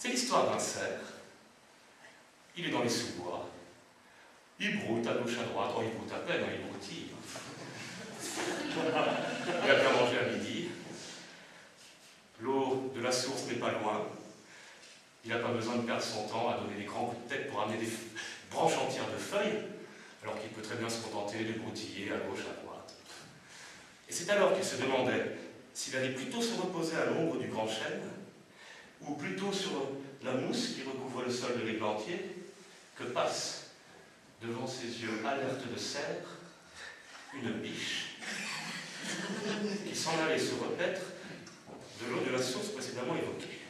C'est l'histoire d'un cerf. Il est dans les sous-bois. Il broute à gauche, à droite. Oh, il broute à peine, il broutille. Il a bien mangé à midi. L'eau de la source n'est pas loin. Il n'a pas besoin de perdre son temps à donner des grands coups de tête pour amener des branches entières de feuilles, alors qu'il peut très bien se contenter de broutiller à gauche, à droite. Et c'est alors qu'il se demandait s'il allait plutôt se reposer à l'ombre du grand chêne, ou plutôt sur la mousse qui recouvre le sol de l'églantier, que passe, devant ses yeux alertes de cerf, une biche qui s'en allait se repaître de l'eau de la source précédemment évoquée.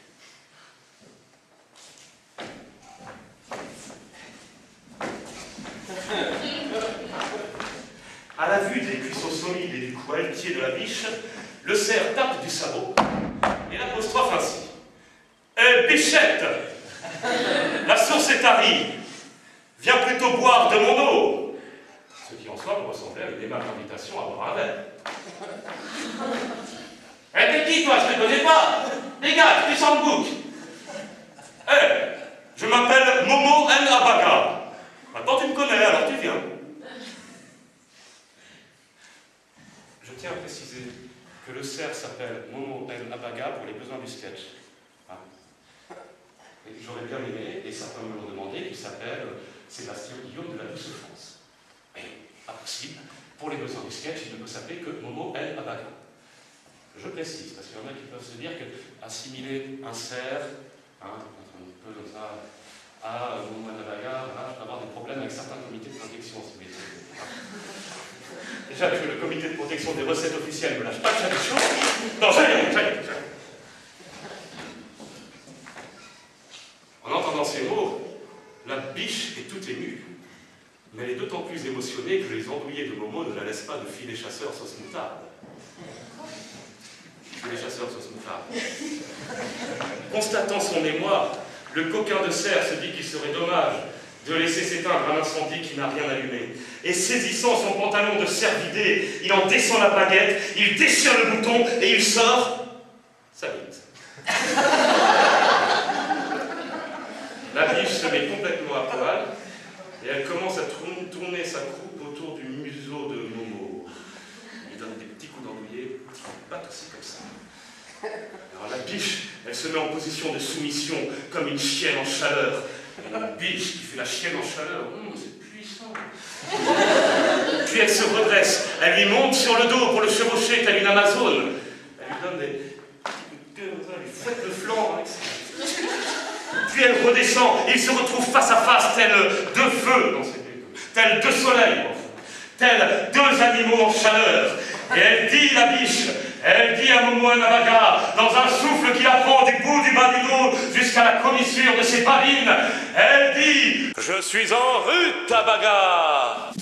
À la vue des cuisseaux solides et du cou altier de la biche, le cerf tape du sabot et l'apostrophe ainsi. « Bichette, la source est tarie, viens plutôt boire de mon eau !» Ce qui en soi me ressemblait à une aimable invitation à boire un verre. « T'es qui toi, je ne te connais pas. Dégage, tu sens le bouc. Je m'appelle Momo El Abaga. Maintenant tu me connais, alors tu viens. » Je tiens à préciser que le cerf s'appelle Momo El Abaga pour les besoins du sketch. J'aurais bien aimé, et certains me l'ont demandé, qu'il s'appelle Sébastien Guillaume de la Douce France. Mais impossible, pour les besoins du sketch, il ne peut s'appeler que Momo El Abaga. Je précise, parce qu'il y en a qui peuvent se dire qu'assimiler un cerf, un peu comme ça, à Momo El Abaga, je peux avoir des problèmes avec certains comités de protection, si vous voulez. Déjà que le comité de protection des recettes officielles ne me lâche pas chaque chose. Non, ça y est. En entendant ces mots, la biche est toute émue. Mais elle est d'autant plus émotionnée que les andouillés de Momo ne la laissent pas de filet chasseur sauce moutarde. Filet chasseur sauce moutarde. Constatant son émoi, le coquin de cerf se dit qu'il serait dommage de laisser s'éteindre un incendie qui n'a rien allumé. Et saisissant son pantalon de cerf vidé, il en descend la baguette, il déchire le bouton et il sort sa bite. La biche se met complètement à poil et elle commence à tourner sa croupe autour du museau de Momo. Il lui donne des petits coups d'andouillé, pas aussi comme ça. Alors la biche, elle se met en position de soumission comme une chienne en chaleur. Une biche qui fait la chienne en chaleur, c'est puissant. Puis elle se redresse, elle lui monte sur le dos pour le chevaucher telle une Amazone. Elle lui donne des elle lui fouette le flanc avec ça. Puis elle redescend, et ils se retrouvent face à face, tels deux feux dans cette époque, tels deux soleils, tels deux animaux en chaleur. Et elle dit, la biche, elle dit à Momo El Abaga, dans un souffle qui la prend du bout du bas du dos jusqu'à la commissure de ses babines, elle dit « Je suis en route, Abaga !»